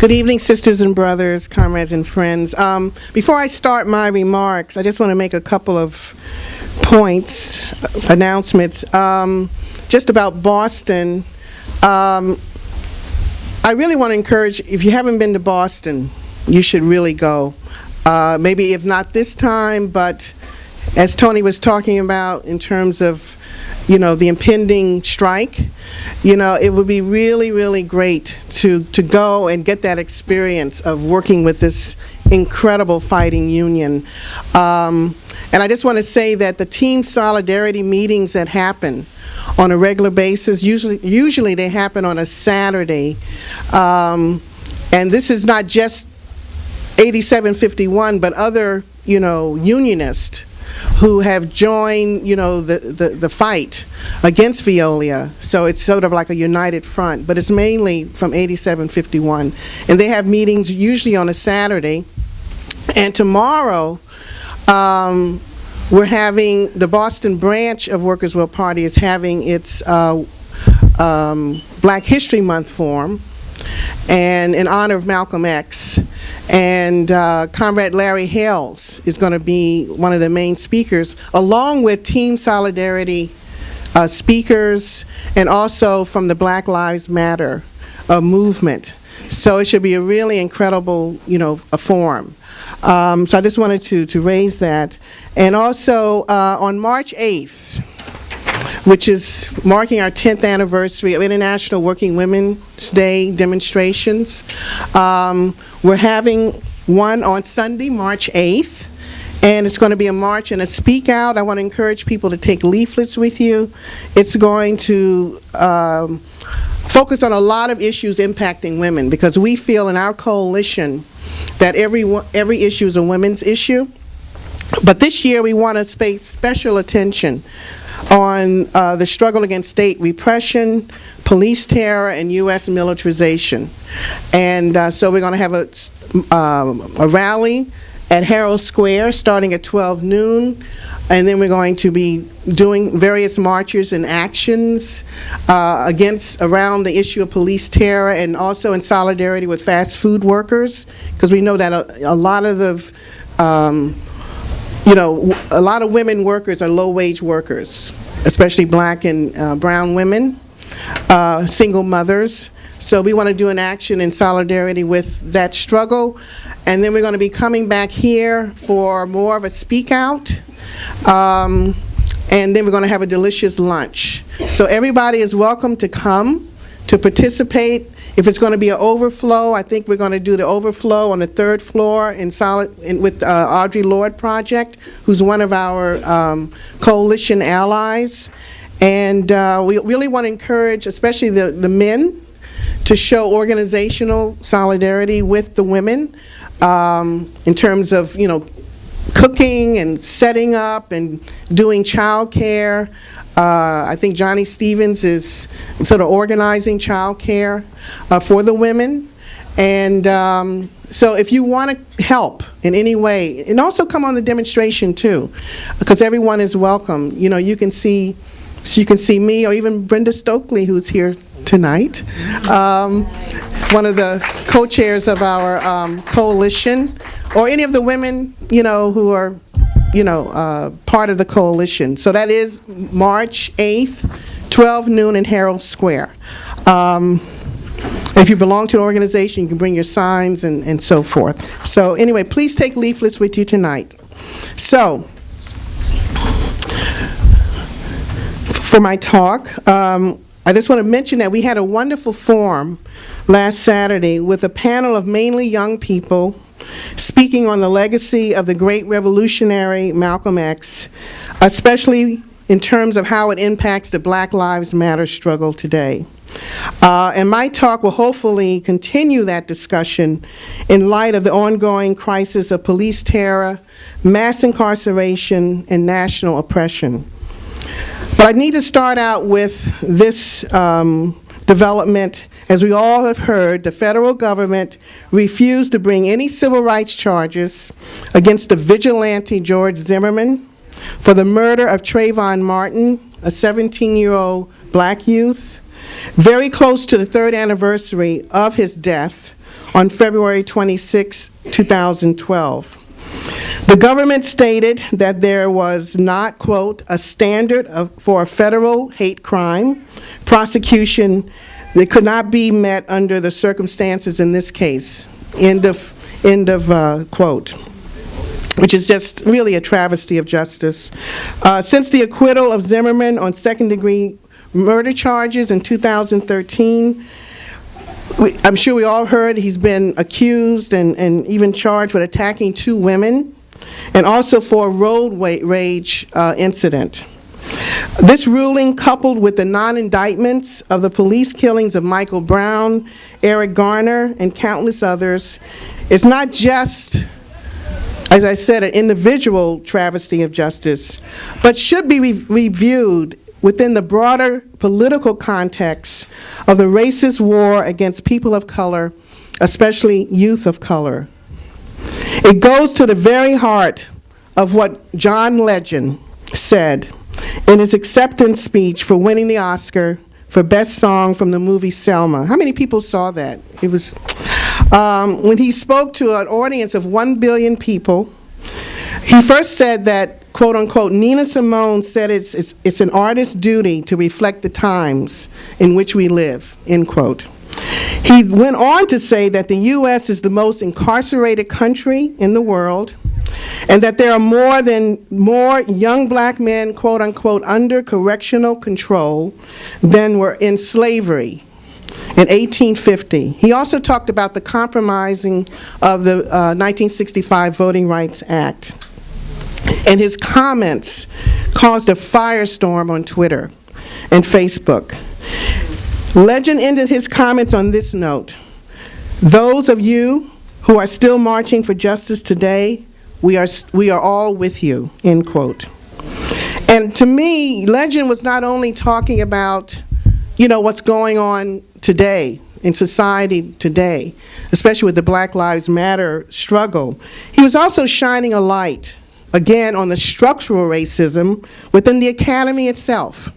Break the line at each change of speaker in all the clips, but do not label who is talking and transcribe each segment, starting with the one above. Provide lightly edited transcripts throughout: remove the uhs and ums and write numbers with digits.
Good evening, sisters and brothers, comrades and friends. Before I start my remarks, I just want to make a couple of points, announcements. Just about Boston, I really want to encourage, if you haven't been to Boston, you should really go. Maybe if not this time, but as Tony was talking about in terms of, the impending strike, it would be really, really great to go and get that experience of working with this incredible fighting union. And I just want to say that the team solidarity meetings that happen on a regular basis, usually they happen on a Saturday. And this is not just 8751, but other, unionists who have joined, the fight against Veolia. So it's sort of like a united front, but it's mainly from 8751. And they have meetings usually on a Saturday. And tomorrow, we're having, the Boston branch of Workers' Will Party is having its Black History Month forum, and in honor of Malcolm X. And Comrade Larry Hales is going to be one of the main speakers, along with Team Solidarity speakers, and also from the Black Lives Matter movement. So it should be a really incredible, a forum. So I just wanted to raise that. And also on March 8th, which is marking our 10th anniversary of International Working Women's Day demonstrations. We're having one on Sunday, March 8th, and it's going to be a march and a speak out. I want to encourage people to take leaflets with you. It's going to focus on a lot of issues impacting women, because we feel in our coalition that every issue is a women's issue. But this year we want to pay special attention on the struggle against state repression, police terror, and U.S. militarization. And so we're going to have a rally at Herald Square starting at 12 noon, and then we're going to be doing various marches and actions around the issue of police terror, and also in solidarity with fast food workers, because we know that a lot of the a lot of women workers are low-wage workers, especially black and brown women, single mothers. So we want to do an action in solidarity with that struggle. And then we're going to be coming back here for more of a speak out. And then we're going to have a delicious lunch. So everybody is welcome to come to participate. If it's going to be an overflow, I think we're going to do the overflow on the 3rd floor with Audre Lorde Project, who's one of our coalition allies. And we really want to encourage, especially the men, to show organizational solidarity with the women in terms of, cooking and setting up and doing child care. I think Johnny Stevens is sort of organizing child care for the women. And so if you want to help in any way, and also come on the demonstration too, because everyone is welcome. You can see me, or even Brenda Stokely, who's here tonight, one of the co-chairs of our coalition, or any of the women, who are part of the coalition. So that is March 8th, 12 noon in Herald Square. If you belong to an organization, you can bring your signs and so forth. So anyway, please take leaflets with you tonight. So, for my talk, I just want to mention that we had a wonderful forum last Saturday with a panel of mainly young people speaking on the legacy of the great revolutionary Malcolm X, especially in terms of how it impacts the Black Lives Matter struggle today. And my talk will hopefully continue that discussion in light of the ongoing crisis of police terror, mass incarceration, and national oppression. But I need to start out with this development. As we all have heard, the federal government refused to bring any civil rights charges against the vigilante George Zimmerman for the murder of Trayvon Martin, a 17-year-old black youth, very close to the 3rd anniversary of his death on February 26, 2012. The government stated that there was not, quote, a standard for a federal hate crime prosecution that could not be met under the circumstances in this case, end of quote, which is just really a travesty of justice. Since the acquittal of Zimmerman on second-degree murder charges in 2013, I'm sure we all heard he's been accused and even charged with attacking 2 women, and also for a road rage incident. This ruling, coupled with the non-indictments of the police killings of Michael Brown, Eric Garner, and countless others, is not just, as I said, an individual travesty of justice, but should be reviewed within the broader political context of the racist war against people of color, especially youth of color. It goes to the very heart of what John Legend said in his acceptance speech for winning the Oscar for Best Song from the movie Selma. How many people saw that? It was when he spoke to an audience of 1 billion people. He first said that, quote unquote, Nina Simone said it's an artist's duty to reflect the times in which we live, end quote. He went on to say that the U.S. is the most incarcerated country in the world, and that there are more young black men, quote unquote, under correctional control than were in slavery in 1850. He also talked about the compromising of the 1965 Voting Rights Act. And his comments caused a firestorm on Twitter and Facebook. Legend ended his comments on this note: those of you who are still marching for justice today, we are all with you, end quote. And to me, Legend was not only talking about, what's going on today, in society today, especially with the Black Lives Matter struggle. He was also shining a light, again, on the structural racism within the academy itself,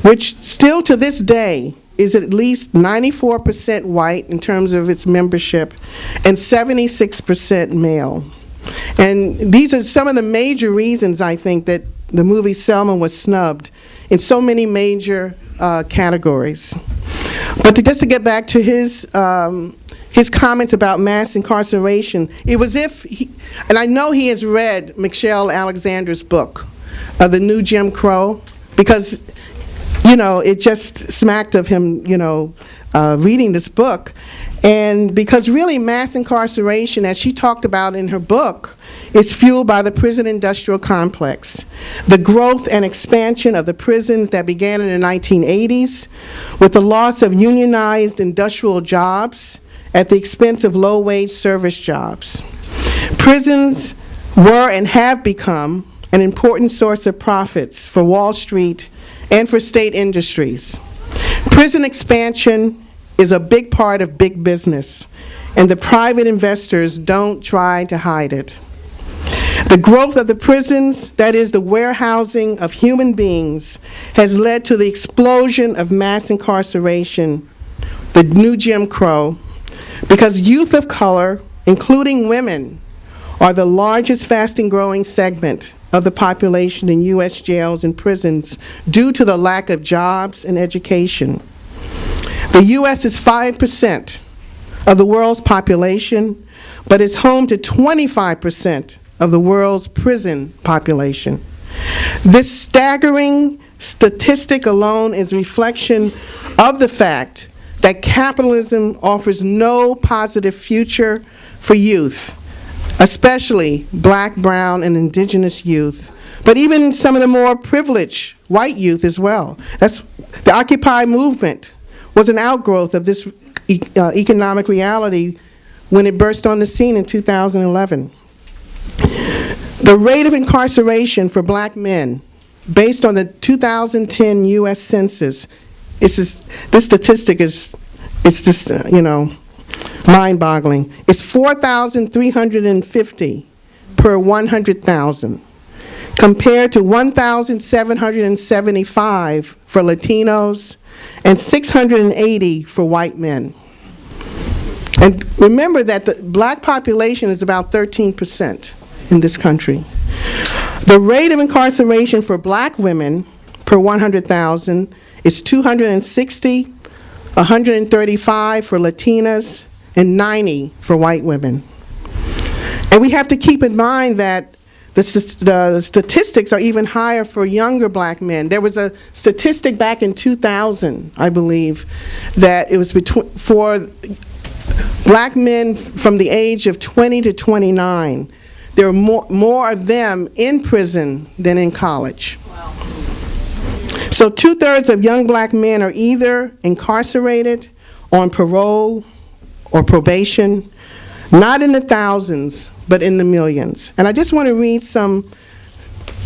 which still to this day is at least 94% white in terms of its membership and 76% male. And these are some of the major reasons, I think, that the movie Selma was snubbed in so many major categories. But just to get back to his comments about mass incarceration, it was if, and I know he has read Michelle Alexander's book, The New Jim Crow, because, it just smacked of him, reading this book. And because really mass incarceration, as she talked about in her book, is fueled by the prison industrial complex. The growth and expansion of the prisons that began in the 1980s with the loss of unionized industrial jobs at the expense of low-wage service jobs. Prisons were and have become an important source of profits for Wall Street and for state industries. Prison expansion is a big part of big business, and the private investors don't try to hide it. The growth of the prisons, that is the warehousing of human beings, has led to the explosion of mass incarceration, the new Jim Crow, because youth of color, including women, are the largest fast and growing segment of the population in U.S. jails and prisons due to the lack of jobs and education. The U.S. is 5% of the world's population, but is home to 25% of the world's prison population. This staggering statistic alone is a reflection of the fact that capitalism offers no positive future for youth, especially black, brown, and indigenous youth, but even some of the more privileged white youth as well. The Occupy movement was an outgrowth of this economic reality when it burst on the scene in 2011. The rate of incarceration for black men, based on the 2010 U.S. Census, this statistic is just, mind-boggling. It's 4,350 per 100,000, compared to 1,775 for Latinos and 680 for white men. And remember that the black population is about 13% in this country. The rate of incarceration for black women per 100,000 is 260, 135 for Latinas, and 90 for white women. And we have to keep in mind that the statistics are even higher for younger black men. There was a statistic back in 2000, I believe, that it was for black men from the age of 20 to 29. There are more of them in prison than in college. Wow. So 2/3 of young black men are either incarcerated, on parole, or probation, not in the thousands, but in the millions. And I just want to read some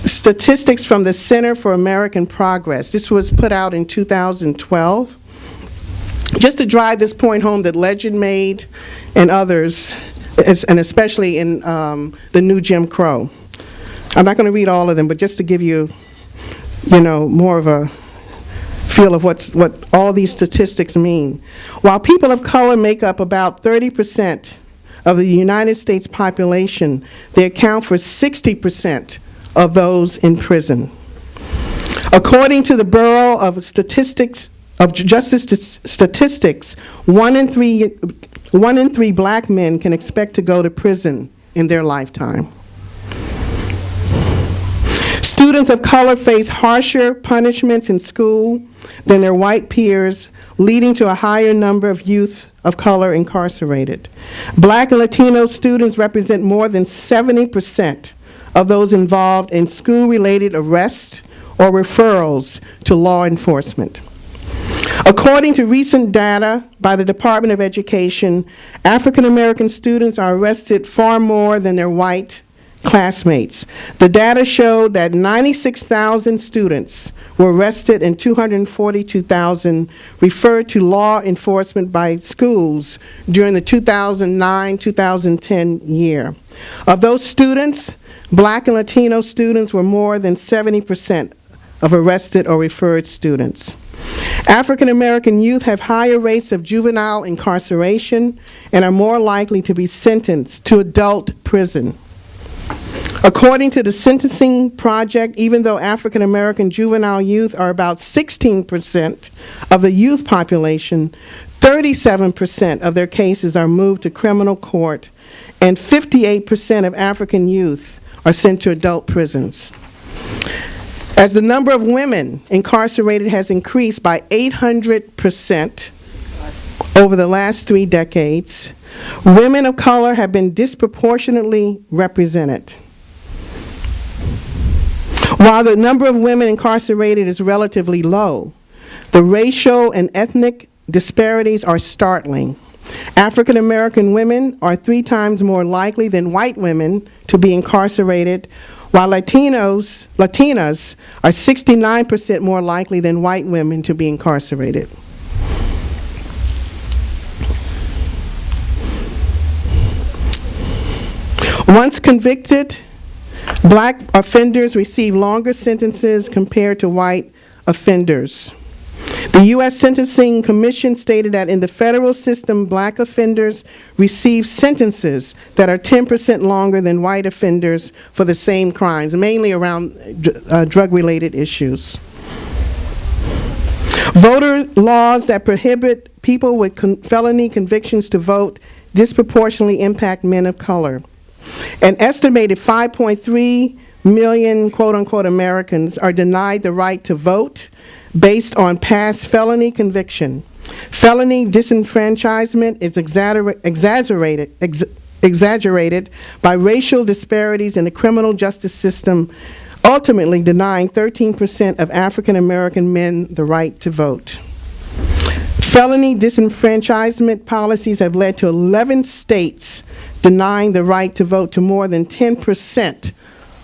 statistics from the Center for American Progress. This was put out in 2012. Just to drive this point home that Legend made and others, and especially in the new Jim Crow. I'm not going to read all of them, but just to give you, more of a feel of what all these statistics mean. While people of color make up about 30% of the United States population, they account for 60% of those in prison. According to the Bureau of Justice Statistics, 1 in 3 black men can expect to go to prison in their lifetime. Students of color face harsher punishments in school than their white peers, leading to a higher number of youth of color incarcerated. Black and Latino students represent more than 70% of those involved in school-related arrests or referrals to law enforcement. According to recent data by the Department of Education, African American students are arrested far more than their white classmates. The data showed that 96,000 students were arrested and 242,000 referred to law enforcement by schools during the 2009-2010 year. Of those students, black and Latino students were more than 70% of arrested or referred students. African American youth have higher rates of juvenile incarceration and are more likely to be sentenced to adult prison. According to the Sentencing Project, even though African American juvenile youth are about 16% of the youth population, 37% of their cases are moved to criminal court, and 58% of African youth are sent to adult prisons. As the number of women incarcerated has increased by 800% over the last 3 decades, women of color have been disproportionately represented. While the number of women incarcerated is relatively low, the racial and ethnic disparities are startling. African American women are 3 times more likely than white women to be incarcerated, while Latinas are 69% more likely than white women to be incarcerated. Once convicted, black offenders receive longer sentences compared to white offenders. The U.S. Sentencing Commission stated that in the federal system, black offenders receive sentences that are 10% longer than white offenders for the same crimes, mainly around drug-related issues. Voter laws that prohibit people with felony convictions to vote disproportionately impact men of color. An estimated 5.3 million quote-unquote Americans are denied the right to vote based on past felony conviction. Felony disenfranchisement is exaggerated by racial disparities in the criminal justice system, ultimately denying 13% of African American men the right to vote. Felony disenfranchisement policies have led to 11 states denying the right to vote to more than 10%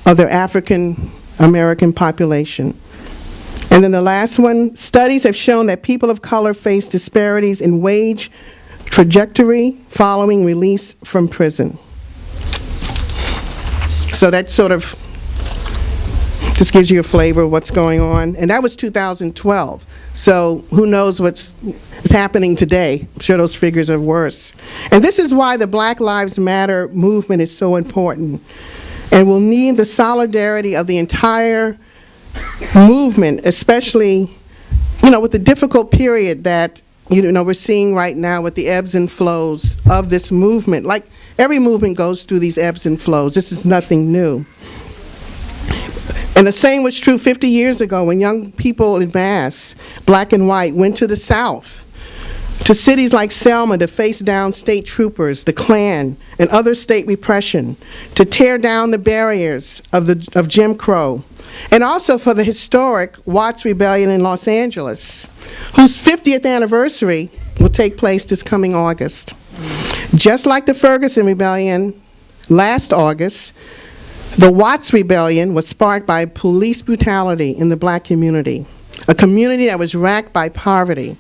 of their African American population. And then the last one, studies have shown that people of color face disparities in wage trajectory following release from prison. So that sort of just gives you a flavor of what's going on. And that was 2012. So who knows what's happening today. I'm sure those figures are worse. And this is why the Black Lives Matter movement is so important. And we'll need the solidarity of the entire movement, especially, with the difficult period that, we're seeing right now with the ebbs and flows of this movement. Like, every movement goes through these ebbs and flows. This is nothing new. And the same was true 50 years ago when young people en masse, black and white, went to the South, to cities like Selma to face down state troopers, the Klan, and other state repression, to tear down the barriers of Jim Crow, and also for the historic Watts Rebellion in Los Angeles, whose 50th anniversary will take place this coming August. Just like the Ferguson Rebellion last August, the Watts Rebellion was sparked by police brutality in the black community, a community that was racked by poverty,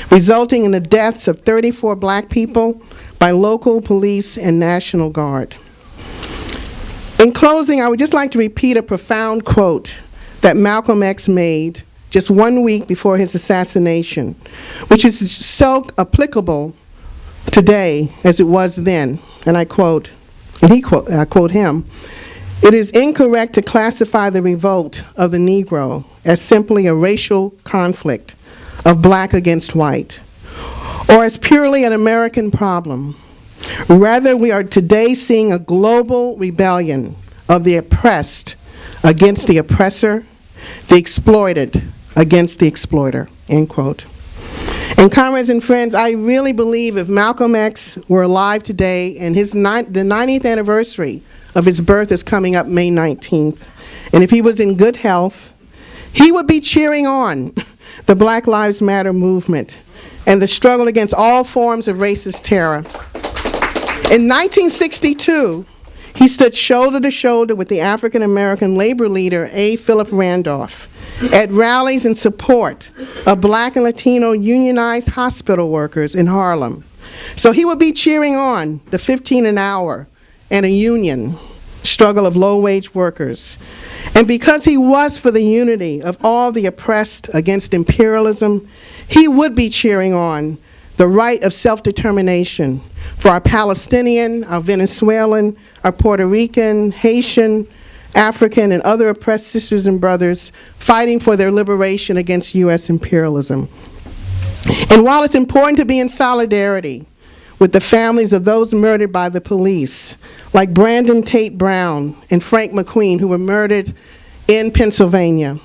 resulting in the deaths of 34 black people by local police and National Guard. In closing, I would just like to repeat a profound quote that Malcolm X made just 1 week before his assassination, which is so applicable today as it was then. And I quote, I quote him, "It is incorrect to classify the revolt of the Negro as simply a racial conflict of black against white, or as purely an American problem. Rather, we are today seeing a global rebellion of the oppressed against the oppressor, the exploited against the exploiter," end quote. And comrades and friends, I really believe if Malcolm X were alive today, and the 90th anniversary of his birth is coming up May 19th, and if he was in good health, he would be cheering on the Black Lives Matter movement and the struggle against all forms of racist terror. In 1962, he stood shoulder to shoulder with the African-American labor leader A. Philip Randolph at rallies in support of black and Latino unionized hospital workers in Harlem. So he would be cheering on the 15 an hour and a union struggle of low-wage workers. And because he was for the unity of all the oppressed against imperialism, he would be cheering on the right of self-determination for our Palestinian, our Venezuelan, our Puerto Rican, Haitian, African, and other oppressed sisters and brothers fighting for their liberation against U.S. imperialism. And while it's important to be in solidarity with the families of those murdered by the police, like Brandon Tate Brown and Frank McQueen, who were murdered in Pennsylvania,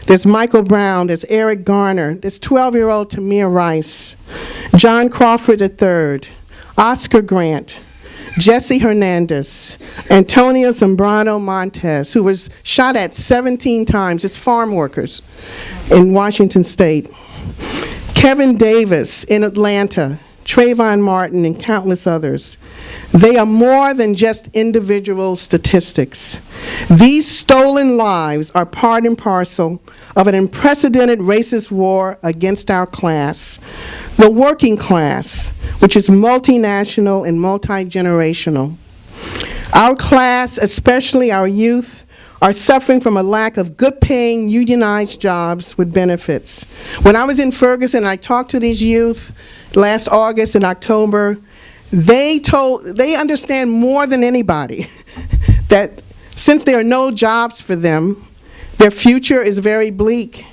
there's Michael Brown, there's Eric Garner, there's 12-year-old Tamir Rice, John Crawford III, Oscar Grant, Jesse Hernandez, Antonio Zambrano Montes, who was shot at 17 times, just farm workers in Washington State, Kevin Davis in Atlanta, Trayvon Martin, and countless others. They are more than just individual statistics. These stolen lives are part and parcel of an unprecedented racist war against our class, the working class, which is multinational and multi-generational. Our class, especially our youth, are suffering from a lack of good-paying, unionized jobs with benefits. When I was in Ferguson, I talked to these youth last August and October. They understand more than anybody that since there are no jobs for them, their future is very bleak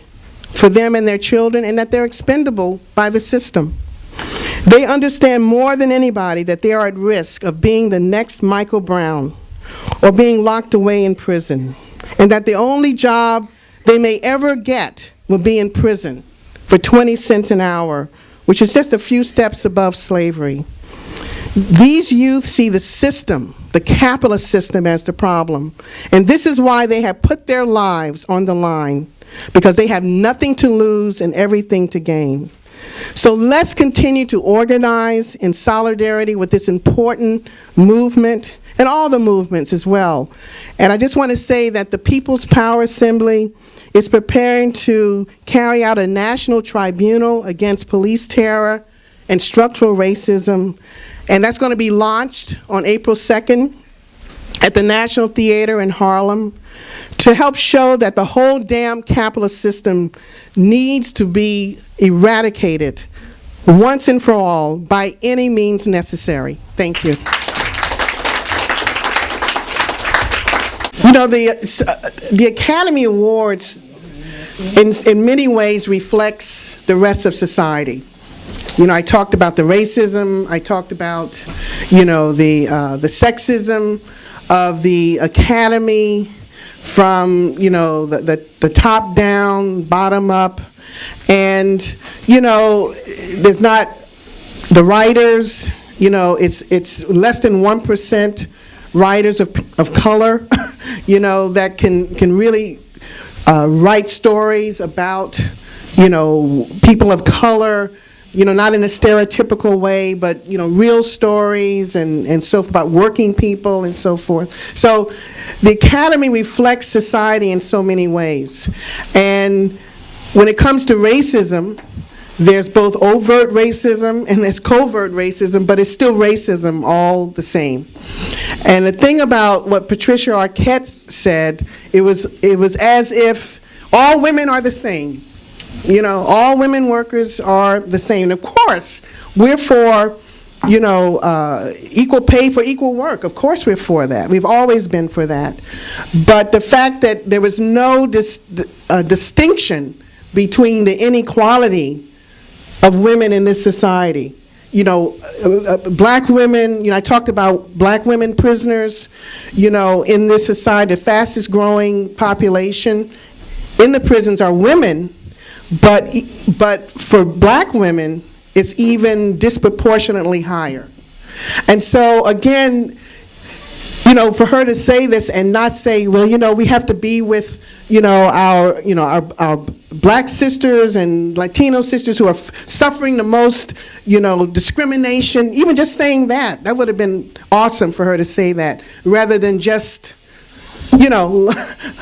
for them and their children, and that they're expendable by the system. They understand more than anybody that they are at risk of being the next Michael Brown or being locked away in prison, and that the only job they may ever get will be in prison for 20 cents an hour, which is just a few steps above slavery. These youth see the system, the capitalist system, as the problem, and this is why they have put their lives on the line, because they have nothing to lose and everything to gain. So let's continue to organize in solidarity with this important movement and all the movements as well. And I just want to say that the People's Power Assembly is preparing to carry out a national tribunal against police terror and structural racism, and that's going to be launched on April 2nd at the National Theater in Harlem to help show that the whole damn capitalist system needs to be eradicated once and for all by any means necessary. Thank you. You know, the Academy Awards in many ways reflects the rest of society. You know, I talked about the racism, I talked about, you know, the sexism of the Academy from, you know, the top down, bottom up, and, you know, there's not the writers, you know, it's less than 1% writers of color, you know, that can really write stories about, you know, people of color, you know, not in a stereotypical way, but, you know, real stories and so forth, about working people and so forth. So the Academy reflects society in so many ways. And when it comes to racism, there's both overt racism and there's covert racism, but it's still racism all the same. And the thing about what Patricia Arquette said, it was as if all women are the same. You know, all women workers are the same. And of course, we're for, you know, equal pay for equal work. Of course we're for that. We've always been for that. But the fact that there was no distinction between the inequality of women in this society. You know, black women, you know, I talked about black women prisoners, you know, in this society, the fastest growing population in the prisons are women, but for black women, it's even disproportionately higher. And so again, you know, for her to say this and not say, well, you know, we have to be with, our black sisters and Latino sisters who are suffering the most, you know, discrimination, even just saying that would have been awesome for her to say that, rather than just, you know,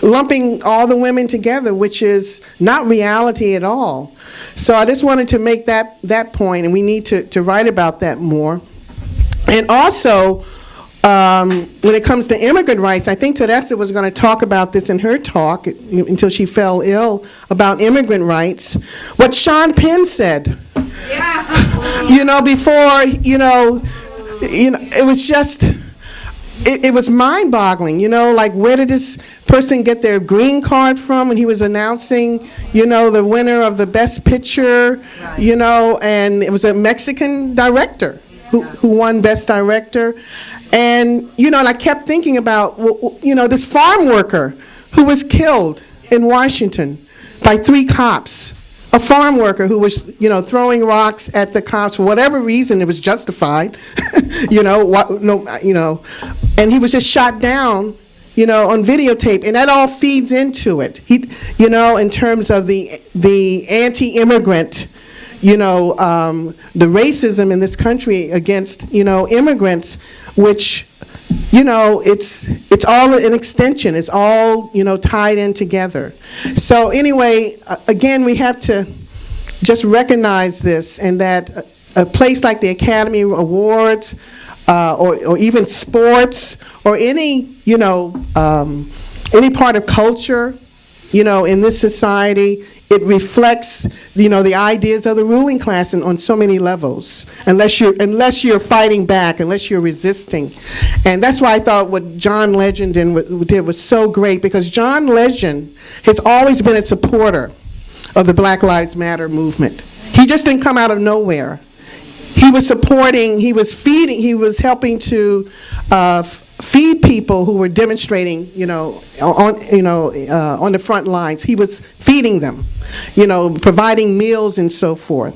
lumping all the women together, which is not reality at all. So I just wanted to make that point, and we need to write about that more. And also, when it comes to immigrant rights, I think Teresa was going to talk about this in her talk until she fell ill, about immigrant rights. What Sean Penn said, you know, before, you know, it was just, it was mind-boggling, you know, like where did this person get their green card from when he was announcing, you know, the winner of the Best Picture, you know, and it was a Mexican director who won Best Director. And, you know, and I kept thinking about, you know, this farm worker who was killed in Washington by 3 cops. A farm worker who was, you know, throwing rocks at the cops for whatever reason. It was justified, you know, and he was just shot down, you know, on videotape, and that all feeds into it. You know, in terms of the anti-immigrant, you know, the racism in this country against, you know, immigrants, which, you know, it's all an extension. It's all, you know, tied in together. So anyway, again, we have to just recognize this, and that a place like the Academy Awards, or even sports, or any, you know, any part of culture, you know, in this society, it reflects, you know, the ideas of the ruling class on so many levels, unless you're fighting back, unless you're resisting. And that's why I thought what John Legend did was so great, because John Legend has always been a supporter of the Black Lives Matter movement. He just didn't come out of nowhere. He was supporting, he was helping to feed people who were demonstrating, you know, on the front lines. He was feeding them, you know, providing meals and so forth.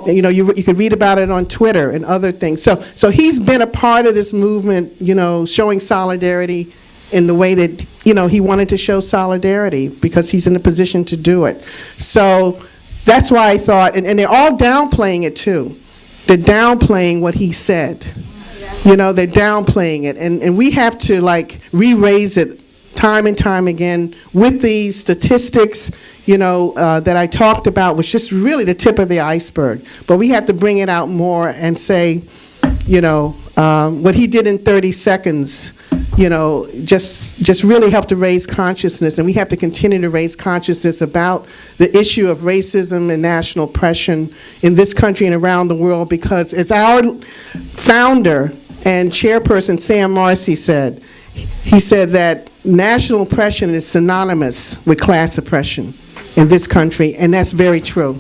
You know, you could read about it on Twitter and other things. So he's been a part of this movement, you know, showing solidarity in the way that, you know, he wanted to show solidarity, because he's in a position to do it. So that's why I thought, and they're all downplaying it too. They're downplaying what he said. You know, they're downplaying it, and we have to, like, re-raise it time and time again with these statistics, you know, that I talked about, which is really the tip of the iceberg. But we have to bring it out more and say, you know, what he did in 30 seconds, you know, just really help to raise consciousness, and we have to continue to raise consciousness about the issue of racism and national oppression in this country and around the world, because as our founder and chairperson Sam Marcy said, he said that national oppression is synonymous with class oppression in this country, and that's very true.